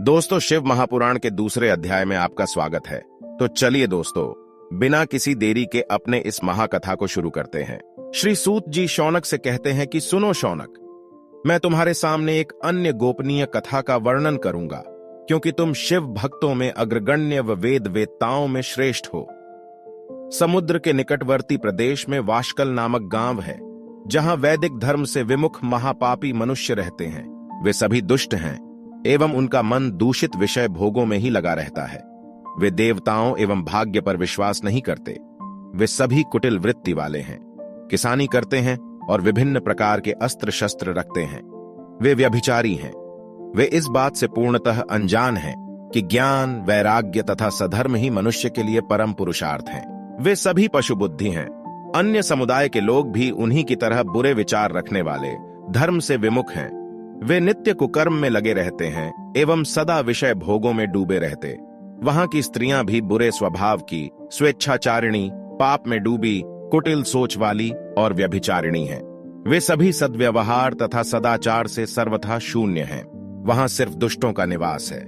दोस्तों, शिव महापुराण के दूसरे अध्याय में आपका स्वागत है। तो चलिए दोस्तों, बिना किसी देरी के अपने इस महाकथा को शुरू करते हैं। श्री सूत जी शौनक से कहते हैं कि सुनो शौनक, मैं तुम्हारे सामने एक अन्य गोपनीय कथा का वर्णन करूंगा, क्योंकि तुम शिव भक्तों में अग्रगण्य व वेद वेत्ताओं में श्रेष्ठ हो। समुद्र के निकटवर्ती प्रदेश में वाशकल नामक गांव है, जहां वैदिक धर्म से विमुख महापापी मनुष्य रहते हैं। वे सभी दुष्ट हैं एवं उनका मन दूषित विषय भोगों में ही लगा रहता है। वे देवताओं एवं भाग्य पर विश्वास नहीं करते। वे सभी कुटिल वृत्ति वाले हैं, किसानी करते हैं और विभिन्न प्रकार के अस्त्र शस्त्र रखते हैं। वे व्यभिचारी हैं। वे इस बात से पूर्णतः अनजान हैं कि ज्ञान, वैराग्य तथा सधर्म ही मनुष्य के लिए परम पुरुषार्थ हैं। वे सभी पशु बुद्धि हैं। अन्य समुदाय के लोग भी उन्हीं की तरह बुरे विचार रखने वाले, धर्म से विमुख हैं। वे नित्य कुकर्म में लगे रहते हैं एवं सदा विषय भोगों में डूबे रहते। वहां की स्त्रियां भी बुरे स्वभाव की, स्वेच्छाचारिणी, पाप में डूबी, कुटिल सोच वाली और व्यभिचारिणी हैं। वे सभी सद्व्यवहार तथा सदाचार से सर्वथा शून्य हैं। वहां सिर्फ दुष्टों का निवास है।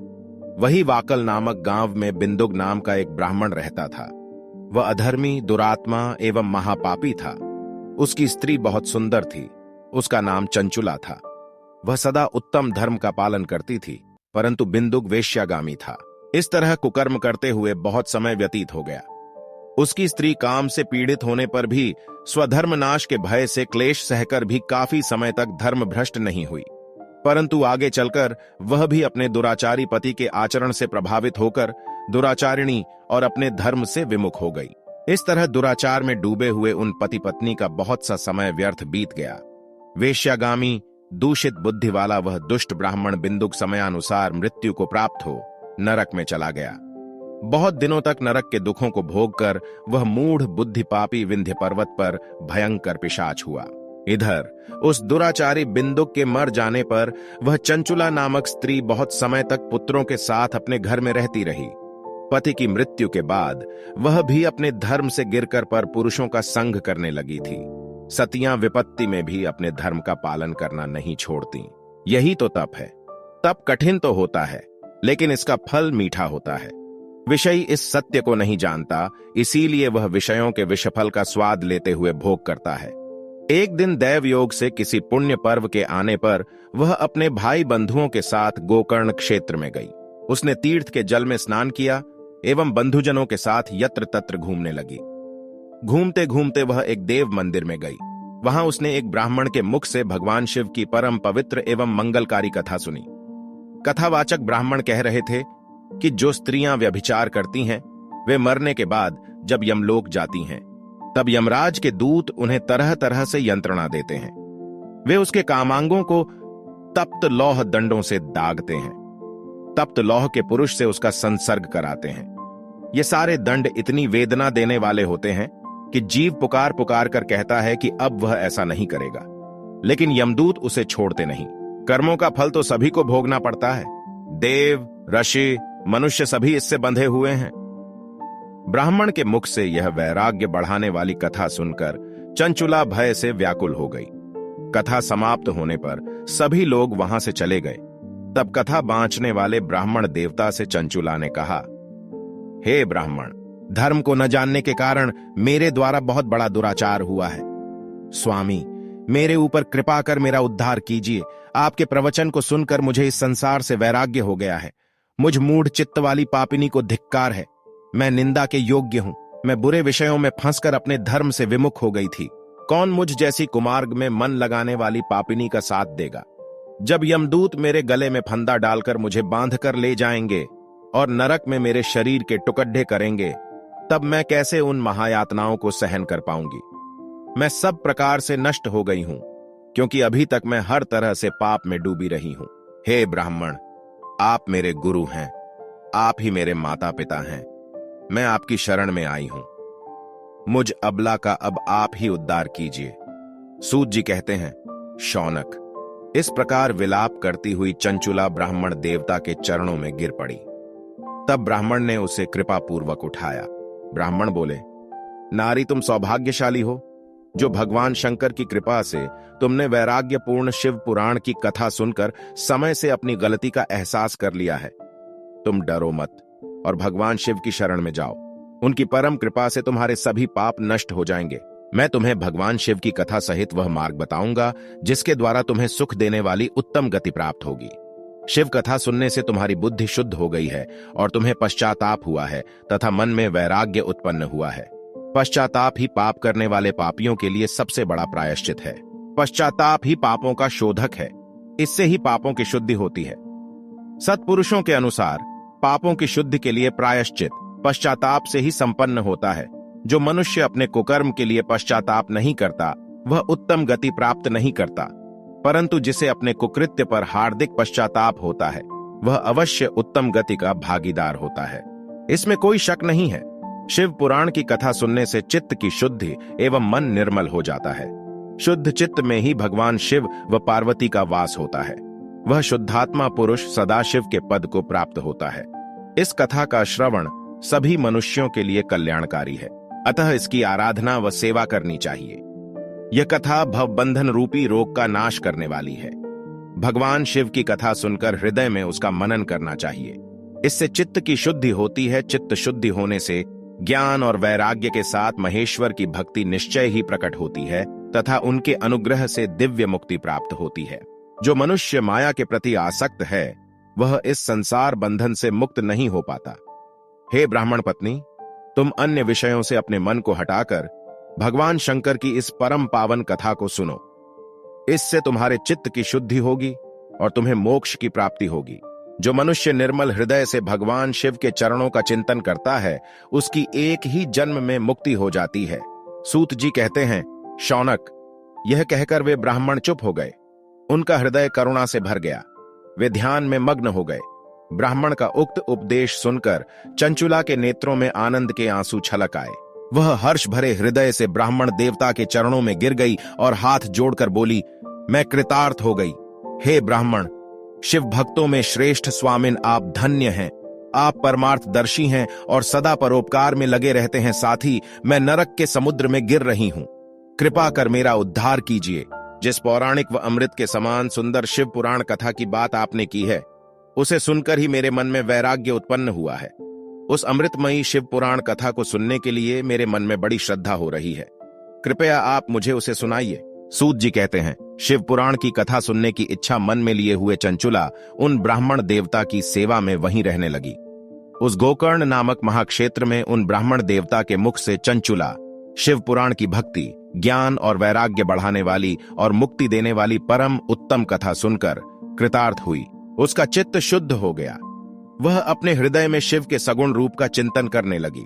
वही वाकल नामक गांव में बिंदुक नाम का एक ब्राह्मण रहता था। वह अधर्मी, दुरात्मा एवं महापापी था। उसकी स्त्री बहुत सुंदर थी। उसका नाम चंचुला था। वह सदा उत्तम धर्म का पालन करती थी, परंतु बिंदुक वेश्यागामी था। इस तरह कुकर्म करते हुए बहुत समय व्यतीत हो गया। उसकी स्त्री काम से पीड़ित होने पर भी स्वधर्म नाश के भय से क्लेश सहकर भी काफी समय तक धर्म भ्रष्ट नहीं हुई, परंतु आगे चलकर वह भी अपने दुराचारी पति के आचरण से प्रभावित होकर दुराचारिणी और अपने धर्म से विमुख हो गई। इस तरह दुराचार में डूबे हुए उन पति पत्नी का बहुत सा समय व्यर्थ बीत गया। वेश्यागामी, दूषित बुद्धि वाला वह दुष्ट ब्राह्मण बिंदुक समयानुसार मृत्यु को प्राप्त हो नरक में चला गया। बहुत दिनों तक नरक के दुखों को भोगकर वह मूढ़ बुद्धि पापी विंध्य पर्वत पर भयंकर पिशाच हुआ। इधर उस दुराचारी बिंदुक के मर जाने पर वह चंचुला नामक स्त्री बहुत समय तक पुत्रों के साथ अपने घर में रहती रही। पति की मृत्यु के बाद वह भी अपने धर्म से गिरकर पर पुरुषों का संग करने लगी थी। सतियां विपत्ति में भी अपने धर्म का पालन करना नहीं छोड़ती। यही तो तप है। तप कठिन तो होता है, लेकिन इसका फल मीठा होता है। विषयी इस सत्य को नहीं जानता, इसीलिए वह विषयों के विषफल का स्वाद लेते हुए भोग करता है। एक दिन दैव योग से किसी पुण्य पर्व के आने पर वह अपने भाई बंधुओं के साथ गोकर्ण क्षेत्र में गई। उसने तीर्थ के जल में स्नान किया एवं बंधुजनों के साथ यत्र तत्र घूमने लगी। घूमते घूमते वह एक देव मंदिर में गई। वहां उसने एक ब्राह्मण के मुख से भगवान शिव की परम पवित्र एवं मंगलकारी कथा सुनी। कथावाचक ब्राह्मण कह रहे थे कि जो स्त्रियां व्यभिचार करती हैं, वे मरने के बाद जब यमलोक जाती हैं, तब यमराज के दूत उन्हें तरह तरह से यंत्रणा देते हैं। वे उसके कामांगों को तप्त लौह दंडों से दागते हैं। तप्त लौह के पुरुष से उसका संसर्ग कराते हैं। ये सारे दंड इतनी वेदना देने वाले होते हैं कि जीव पुकार पुकार कर कहता है कि अब वह ऐसा नहीं करेगा, लेकिन यमदूत उसे छोड़ते नहीं। कर्मों का फल तो सभी को भोगना पड़ता है। देव, ऋषि, मनुष्य सभी इससे बंधे हुए हैं। ब्राह्मण के मुख से यह वैराग्य बढ़ाने वाली कथा सुनकर चंचुला भय से व्याकुल हो गई। कथा समाप्त होने पर सभी लोग वहां से चले गए। तब कथा बांचने वाले ब्राह्मण देवता से चंचुला ने कहा, हे ब्राह्मण, धर्म को न जानने के कारण मेरे द्वारा बहुत बड़ा दुराचार हुआ है। स्वामी, मेरे ऊपर कृपा कर मेरा उद्धार कीजिए। आपके प्रवचन को सुनकर मुझे इस संसार से वैराग्य हो गया है। मुझ मूढ़ चित्त वाली पापिनी को धिक्कार है। मैं निंदा के योग्य हूं। मैं बुरे विषयों में फंसकर अपने धर्म से विमुख हो गई थी। कौन मुझ जैसी कुमार्ग में मन लगाने वाली पापिनी का साथ देगा? जब यमदूत मेरे गले में फंदा डालकर मुझे बांध कर ले जाएंगे और नरक में मेरे शरीर के टुकड़े करेंगे, तब मैं कैसे उन महायातनाओं को सहन कर पाऊंगी? मैं सब प्रकार से नष्ट हो गई हूं, क्योंकि अभी तक मैं हर तरह से पाप में डूबी रही हूं। हे ब्राह्मण, आप मेरे गुरु हैं। आप ही मेरे माता पिता हैं। मैं आपकी शरण में आई हूं। मुझ अबला का अब आप ही उद्धार कीजिए। सूत जी कहते हैं, शौनक, इस प्रकार विलाप करती हुई चंचुला ब्राह्मण देवता के चरणों में गिर पड़ी। तब ब्राह्मण ने उसे कृपापूर्वक उठाया। ब्राह्मण बोले, नारी, तुम सौभाग्यशाली हो जो भगवान शंकर की कृपा से तुमने वैराग्यपूर्ण शिव पुराण की कथा सुनकर समय से अपनी गलती का एहसास कर लिया है तुम डरो मत और भगवान शिव की शरण में जाओ। उनकी परम कृपा से तुम्हारे सभी पाप नष्ट हो जाएंगे। मैं तुम्हें भगवान शिव की कथा सहित वह मार्ग बताऊंगा जिसके द्वारा तुम्हें सुख देने वाली उत्तम गति प्राप्त होगी। शिव कथा सुनने से तुम्हारी बुद्धि शुद्ध हो गई है और तुम्हें पश्चाताप हुआ है तथा मन में वैराग्य उत्पन्न हुआ है। पश्चाताप ही पाप करने वाले पापियों के लिए सबसे बड़ा प्रायश्चित है। पश्चाताप ही पापों का शोधक है। इससे ही पापों की शुद्धि होती है। सत्पुरुषों के अनुसार पापों की शुद्धि के लिए प्रायश्चित पश्चाताप से ही संपन्न होता है। जो मनुष्य अपने कुकर्म के लिए पश्चाताप नहीं करता वह उत्तम गति प्राप्त नहीं करता, परंतु जिसे अपने कुकृत्य पर हार्दिक पश्चाताप होता है वह अवश्य उत्तम गति का भागीदार होता है। इसमें कोई शक नहीं है। शिव पुराण की कथा सुनने से चित्त की शुद्धि एवं मन निर्मल हो जाता है। शुद्ध चित्त में ही भगवान शिव व पार्वती का वास होता है। वह शुद्धात्मा पुरुष सदाशिव के पद को प्राप्त होता है। इस कथा का श्रवण सभी मनुष्यों के लिए कल्याणकारी है, अतः इसकी आराधना व सेवा करनी चाहिए। यह कथा भवबंधन रूपी रोग का नाश करने वाली है। भगवान शिव की कथा सुनकर हृदय में उसका मनन करना चाहिए। इससे चित्त की शुद्धि होती है। चित्त शुद्धि होने से ज्ञान और वैराग्य के साथ महेश्वर की भक्ति निश्चय ही प्रकट होती है तथा उनके अनुग्रह से दिव्य मुक्ति प्राप्त होती है। जो मनुष्य माया के प्रति आसक्त है वह इस संसार बंधन से मुक्त नहीं हो पाता। हे ब्राह्मण पत्नी, तुम अन्य विषयों से अपने मन को हटाकर भगवान शंकर की इस परम पावन कथा को सुनो। इससे तुम्हारे चित्त की शुद्धि होगी और तुम्हें मोक्ष की प्राप्ति होगी। जो मनुष्य निर्मल हृदय से भगवान शिव के चरणों का चिंतन करता है उसकी एक ही जन्म में मुक्ति हो जाती है। सूत जी कहते हैं, शौनक, यह कहकर वे ब्राह्मण चुप हो गए। उनका हृदय करुणा से भर गया। वे ध्यान में मग्न हो गए। ब्राह्मण का उक्त उपदेश सुनकर चंचुला के नेत्रों में आनंद के आंसू छलक आए। वह हर्ष भरे हृदय से ब्राह्मण देवता के चरणों में गिर गई और हाथ जोड़कर बोली, मैं कृतार्थ हो गई। हे ब्राह्मण, शिव भक्तों में श्रेष्ठ स्वामिन, आप धन्य हैं। आप परमार्थदर्शी हैं और सदा परोपकार में लगे रहते हैं। साथ ही मैं नरक के समुद्र में गिर रही हूं। कृपा कर मेरा उद्धार कीजिए। जिस पौराणिक व अमृत के समान सुंदर शिव पुराण कथा की बात आपने की है उसे सुनकर ही मेरे मन में वैराग्य उत्पन्न हुआ है। उस अमृतमयी शिव पुराण कथा को सुनने के लिए मेरे मन में बड़ी श्रद्धा हो रही है। कृपया आप मुझे उसे सुनाइए। सूत जी कहते हैं, शिव पुराण की कथा सुनने की इच्छा मन में लिए हुए चंचुला उन ब्राह्मण देवता की सेवा में वहीं रहने लगी। उस गोकर्ण नामक महाक्षेत्र में उन ब्राह्मण देवता के मुख से चंचुला शिव पुराण की भक्ति, ज्ञान और वैराग्य बढ़ाने वाली और मुक्ति देने वाली परम उत्तम कथा सुनकर कृतार्थ हुई। उसका चित्त शुद्ध हो गया। वह अपने हृदय में शिव के सगुण रूप का चिंतन करने लगी।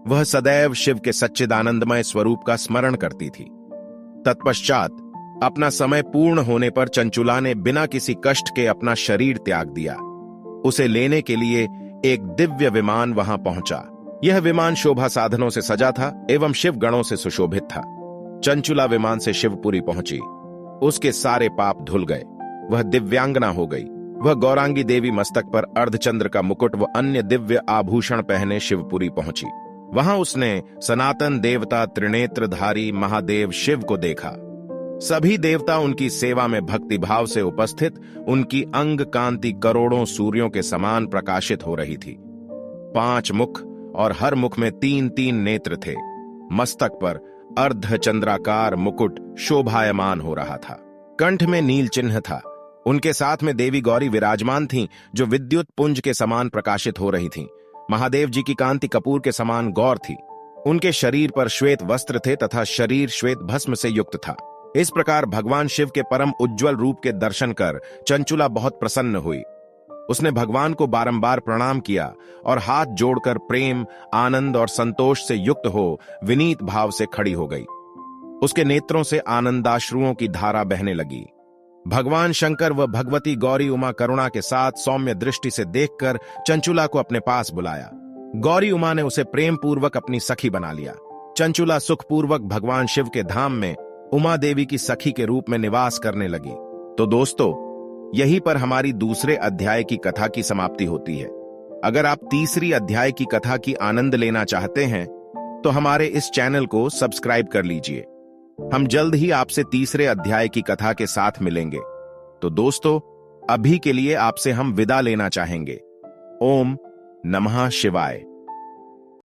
वह सदैव शिव के सच्चिदानंदमय स्वरूप का स्मरण करती थी। तत्पश्चात अपना समय पूर्ण होने पर चंचुला ने बिना किसी कष्ट के अपना शरीर त्याग दिया। उसे लेने के लिए एक दिव्य विमान वहां पहुंचा। यह विमान शोभा साधनों से सजा था एवं शिव गणों से सुशोभित था। चंचुला विमान से शिवपुरी पहुंची। उसके सारे पाप धुल गए। वह दिव्यांगना हो गई। वह गौरांगी देवी मस्तक पर अर्धचंद्र का मुकुट व अन्य दिव्य आभूषण पहने शिवपुरी पहुंची। वहां उसने सनातन देवता त्रिनेत्रधारी महादेव शिव को देखा। सभी देवता उनकी सेवा में भक्तिभाव से उपस्थित। उनकी अंग कांति करोड़ों सूर्यों के समान प्रकाशित हो रही थी। 5 मुख और हर मुख में 3-3 नेत्र थे। मस्तक पर अर्धचंद्राकार मुकुट शोभायमान हो रहा था। कंठ में नील चिन्ह था। उनके साथ में देवी गौरी विराजमान थीं, जो विद्युत पुंज के समान प्रकाशित हो रही थीं। महादेव जी की कांति कपूर के समान गौर थी। उनके शरीर पर श्वेत वस्त्र थे तथा शरीर श्वेत भस्म से युक्त था। इस प्रकार भगवान शिव के परम उज्ज्वल रूप के दर्शन कर चंचुला बहुत प्रसन्न हुई। उसने भगवान को बारंबार प्रणाम किया और हाथ जोड़कर प्रेम, आनंद और संतोष से युक्त हो विनीत भाव से खड़ी हो गई। उसके नेत्रों से आनंदाश्रुओं की धारा बहने लगी। भगवान शंकर व भगवती गौरी उमा करुणा के साथ सौम्य दृष्टि से देखकर चंचुला को अपने पास बुलाया। गौरी उमा ने उसे प्रेम पूर्वक अपनी सखी बना लिया। चंचुला सुखपूर्वक भगवान शिव के धाम में उमा देवी की सखी के रूप में निवास करने लगी। तो दोस्तों, यहीं पर हमारी दूसरे अध्याय की कथा की समाप्ति होती है। अगर आप तीसरी अध्याय की कथा की आनंद लेना चाहते हैं तो हमारे इस चैनल को सब्सक्राइब कर लीजिए। हम जल्द ही आपसे तीसरे अध्याय की कथा के साथ मिलेंगे। तो दोस्तों, अभी के लिए आपसे हम विदा लेना चाहेंगे। ओम नमः शिवाय।